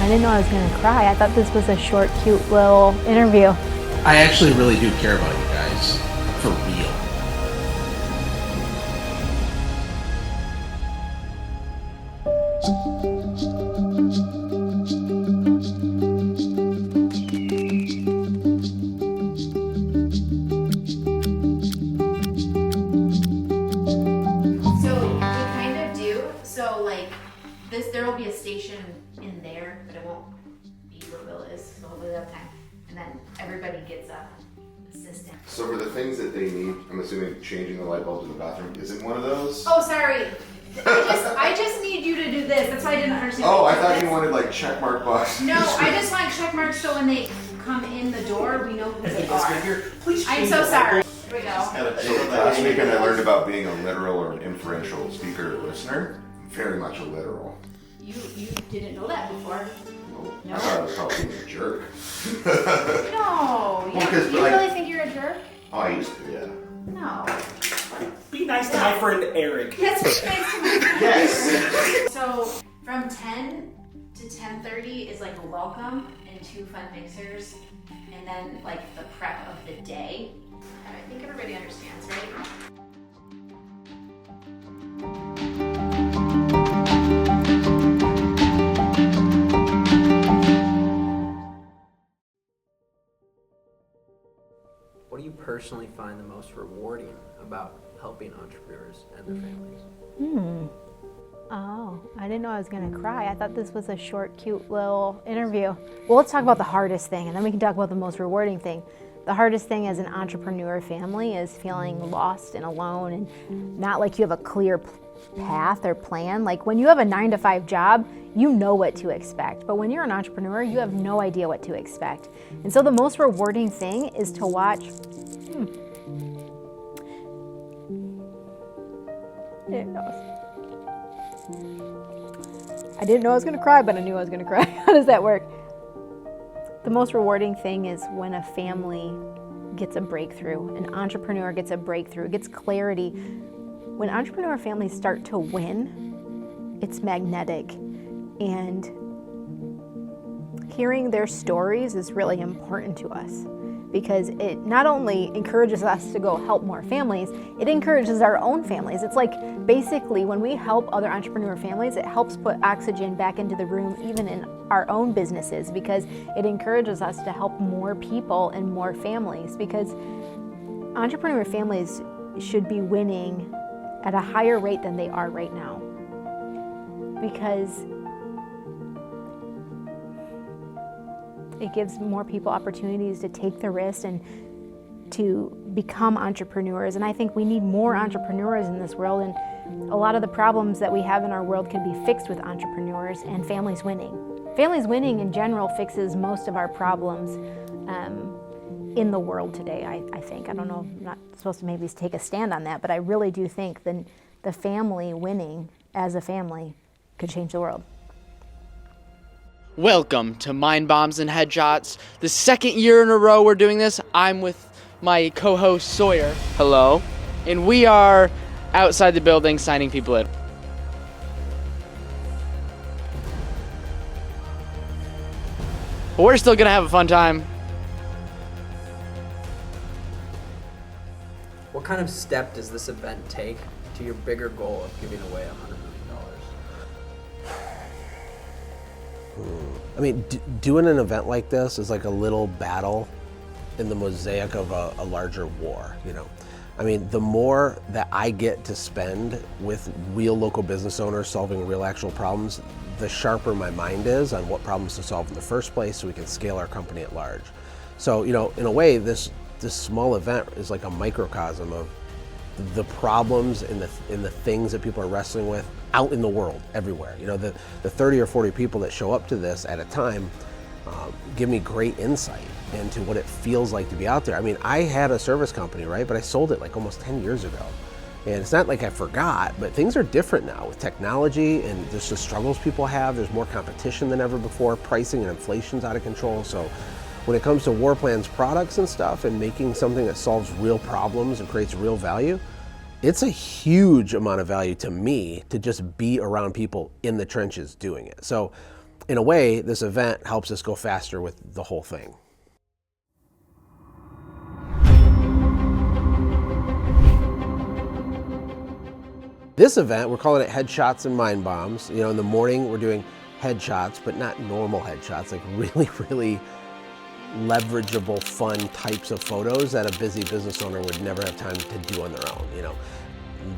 didn't know I was gonna cry. I thought this was a short, cute little interview. I actually really do care about you guys, for real. There will be a station in there, but it won't be where Will is, so hopefully they'll have time. And then everybody gets a assistant. So for the things that they need, I'm assuming changing the light bulbs in the bathroom isn't one of those? Oh, sorry. I just need you to do this. That's why I didn't understand. Oh, I thought you wanted like check mark boxes. No, I just want check marks so when they come in the door, we know who they are. I'm so sorry. Here we go. So last weekend I learned about being a literal or an inferential speaker or listener. Very much a literal. You didn't know that before. No? I thought I was probably being a jerk. No. Well, you really think you're a jerk? Oh, I used to, yeah. No. Be nice to my friend Eric. Yes, be nice to my friend. Yes. So from 10 to 10:30 is like a welcome and 2 fun mixers, and then like the prep of the day. And I think everybody understands, right? What do you personally find the most rewarding about helping entrepreneurs and their families? Oh, I didn't know I was gonna cry. I thought this was a short, cute little interview. Well, let's talk about the hardest thing, and then we can talk about the most rewarding thing. The hardest thing as an entrepreneur family is feeling lost and alone and not like you have a clear path or plan. Like when you have a 9-to-5 job, you know what to expect. But when you're an entrepreneur, you have no idea what to expect. And so the most rewarding thing is to watch. I didn't know I was gonna cry, but I knew I was gonna cry. How does that work? The most rewarding thing is when a family gets a breakthrough, an entrepreneur gets a breakthrough, gets clarity. When entrepreneur families start to win, it's magnetic. And hearing their stories is really important to us because it not only encourages us to go help more families, it encourages our own families. It's like basically when we help other entrepreneur families, it helps put oxygen back into the room even in our own businesses because it encourages us to help more people and more families because entrepreneur families should be winning at a higher rate than they are right now because it gives more people opportunities to take the risk and to become entrepreneurs. And I think we need more entrepreneurs in this world. And a lot of the problems that we have in our world can be fixed with entrepreneurs and families winning. Families winning in general fixes most of our problems in the world today, I think. I don't know, I'm not supposed to maybe take a stand on that, but I really do think the family winning as a family could change the world. Welcome to Mind Bombs and Headshots. The second year in a row we're doing this. I'm with my co-host Sawyer. Hello. And we are outside the building signing people in. But we're still gonna have a fun time. What kind of step does this event take to your bigger goal of giving away $100 million? I mean, doing an event like this is like a little battle in the mosaic of a larger war, you know? I mean, the more that I get to spend with real local business owners solving real actual problems, the sharper my mind is on what problems to solve in the first place so we can scale our company at large. So, you know, in a way, this small event is like a microcosm of the problems and the things that people are wrestling with out in the world, everywhere. You know, the 30 or 40 people that show up to this at a time give me great insight into what it feels like to be out there. I mean, I had a service company, right? But I sold it like almost 10 years ago. And it's not like I forgot, but things are different now with technology and just the struggles people have. There's more competition than ever before. Pricing and inflation's out of control. So when it comes to War Plan's products and stuff and making something that solves real problems and creates real value, it's a huge amount of value to me to just be around people in the trenches doing it. So in a way, this event helps us go faster with the whole thing. This event, we're calling it Headshots and Mind Bombs. In the morning we're doing headshots, but not normal headshots, like really leverageable, fun types of photos that a busy business owner would never have time to do on their own.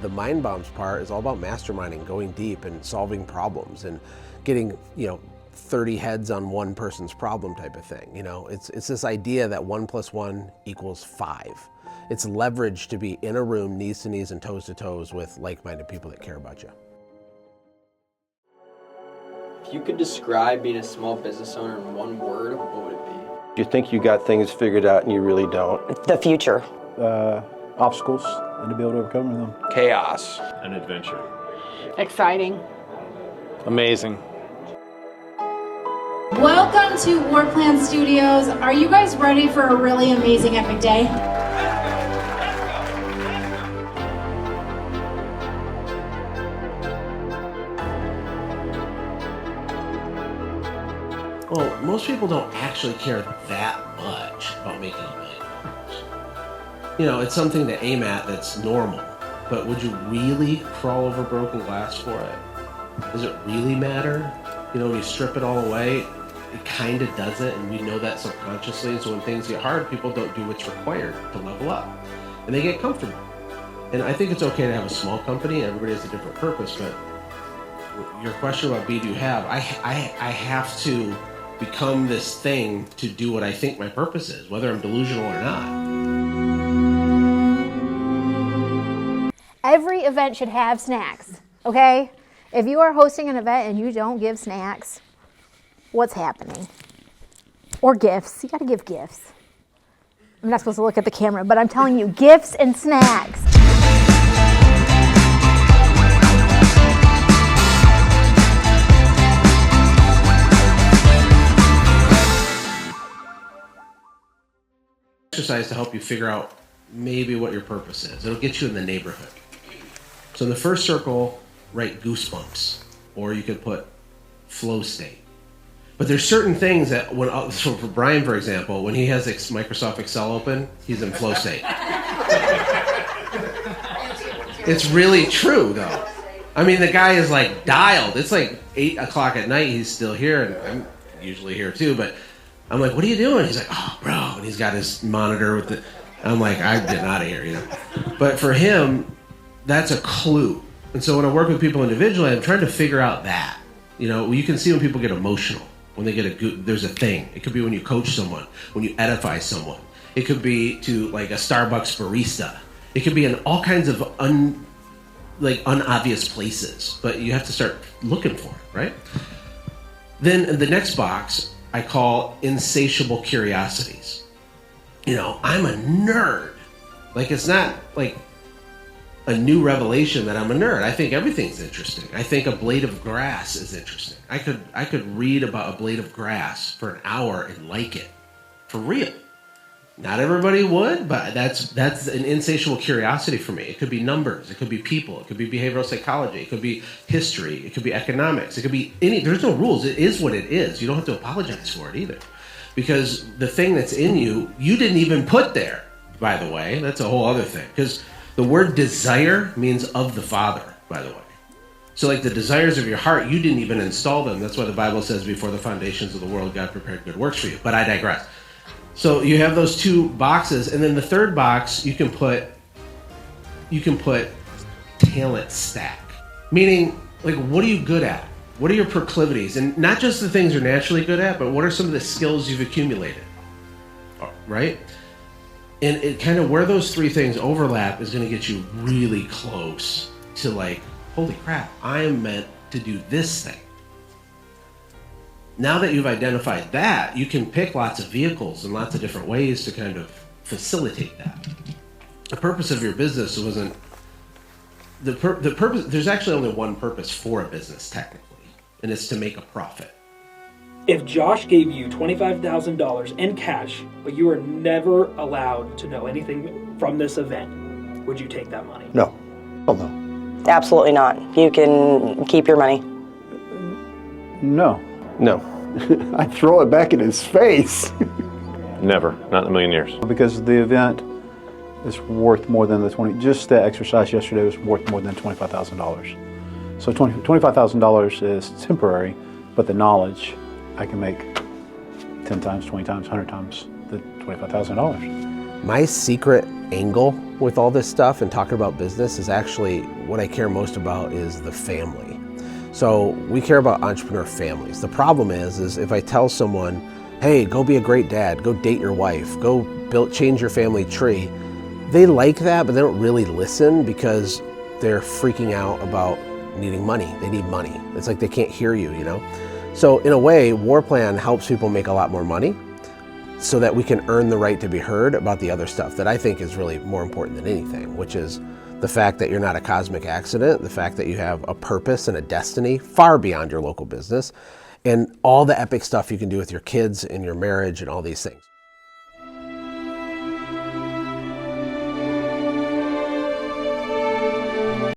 The Mind Bombs part is all about masterminding, going deep and solving problems and getting, 30 heads on one person's problem type of thing. It's this idea that 1 + 1 = 5. It's leverage to be in a room, knees to knees and toes to toes with like-minded people that care about you. If you could describe being a small business owner in one word, what would it be? You think you got things figured out and you really don't. The future. Obstacles and to be able to overcome them. Chaos. An adventure. Exciting. Amazing. Welcome to War Plan Studios. Are you guys ready for a really amazing epic day? Well, most people don't actually care that much about making $1 million. It's something to aim at that's normal. But would you really crawl over broken glass for it? Does it really matter? When you strip it all away, it kind of doesn't, and we know that subconsciously. So when things get hard, people don't do what's required to level up, and they get comfortable. And I think it's okay to have a small company. Everybody has a different purpose, but your question about do you have? I have to become this thing to do what I think my purpose is, whether I'm delusional or not. Every event should have snacks, okay? If you are hosting an event and you don't give snacks, what's happening? Or gifts. You gotta give gifts. I'm not supposed to look at the camera, but I'm telling you, gifts and snacks. Exercise to help you figure out maybe what your purpose is. It'll get you in the neighborhood. So in the first circle, write goosebumps, or you could put flow state. But there's certain things that so for Brian, for example, when he has Microsoft Excel open, he's in flow state. It's really true, though. I mean, the guy is like dialed. It's like 8 o'clock at night. He's still here, and I'm usually here too. But I'm like, "What are you doing?" He's like, "Oh, bro," and he's got his monitor with the. I'm like, "I'm getting out of here," But for him, that's a clue. And so when I work with people individually, I'm trying to figure out that. You can see when people get emotional. When they get there's a thing. It could be when you coach someone, when you edify someone. It could be to like a Starbucks barista. It could be in all kinds of unobvious places, but you have to start looking for it, right? Then in the next box, I call insatiable curiosities. I'm a nerd. It's not like a new revelation that I'm a nerd. I think everything's interesting. I think a blade of grass is interesting. I could read about a blade of grass for an hour and like it. For real. Not everybody would, but that's an insatiable curiosity for me. It could be numbers, it could be people, it could be behavioral psychology, it could be history, it could be economics, it could be there's no rules. It is what it is. You don't have to apologize for it either. Because the thing that's in you didn't even put there, by the way. That's a whole other thing. Because the word desire means of the Father, by the way. So like the desires of your heart, you didn't even install them. That's why the Bible says before the foundations of the world, God prepared good works for you. But I digress. So you have those two boxes, and then the third box, you can put talent stack. Meaning, what are you good at? What are your proclivities? And not just the things you're naturally good at, but what are some of the skills you've accumulated, right? And it kind of where those three things overlap is going to get you really close to holy crap, I am meant to do this thing. Now that you've identified that, you can pick lots of vehicles and lots of different ways to kind of facilitate that. The purpose of your business wasn't the purpose. There's actually only one purpose for a business technically, and it's to make a profit. If Josh gave you $25,000 in cash, but you were never allowed to know anything from this event, would you take that money? No. Oh, no. Absolutely not. You can keep your money. No. No. I'd throw it back in his face. Never. Not in a million years. Because the event is worth more than just the exercise yesterday was worth more than $25,000. So $25,000 is temporary, but the knowledge I can make 10 times, 20 times, 100 times the $25,000. My secret angle with all this stuff and talking about business is actually what I care most about is the family. So we care about entrepreneur families. The problem is if I tell someone, hey, go be a great dad, go date your wife, go change your family tree, they like that, but they don't really listen because they're freaking out about needing money. They need money. It's like they can't hear you, you know? So in a way, War Plan helps people make a lot more money so that we can earn the right to be heard about the other stuff that I think is really more important than anything, which is the fact that you're not a cosmic accident, the fact that you have a purpose and a destiny far beyond your local business, and all the epic stuff you can do with your kids and your marriage and all these things.